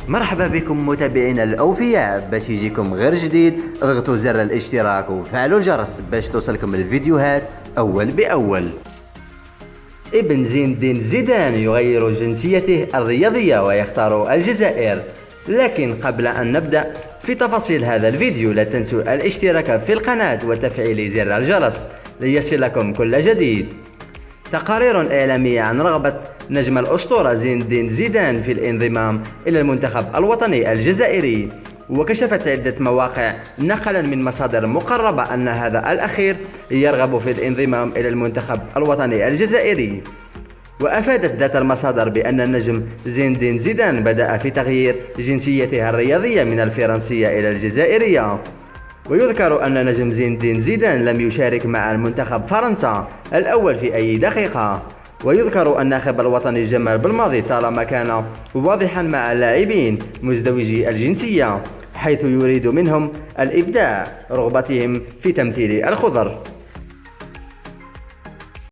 مرحبا بكم متابعينا الأوفياء. باش يجيكم غير جديد اضغطوا زر الاشتراك وفعلوا الجرس باش توصلكم الفيديوهات أول بأول. ابن زين الدين زيدان يغير جنسيته الرياضية ويختار الجزائر. لكن قبل أن نبدأ في تفاصيل هذا الفيديو لا تنسوا الاشتراك في القناة وتفعيل زر الجرس ليصلكم كل جديد. تقارير إعلامية عن رغبة نجم الأسطورة زين الدين زيدان في الانضمام إلى المنتخب الوطني الجزائري، وكشفت عدة مواقع نقلا من مصادر مقربة أن هذا الأخير يرغب في الانضمام إلى المنتخب الوطني الجزائري. وأفادت ذات المصادر بأن النجم زين الدين زيدان بدأ في تغيير جنسيته الرياضية من الفرنسية إلى الجزائرية. ويذكر أن نجم زين الدين زيدان لم يشارك مع المنتخب فرنسا الأول في أي دقيقة. ويذكر الناخب الوطني جمال بلماضي طالما كان واضحا مع اللاعبين مزدوجي الجنسية، حيث يريد منهم الإبداع رغبتهم في تمثيل الخضر.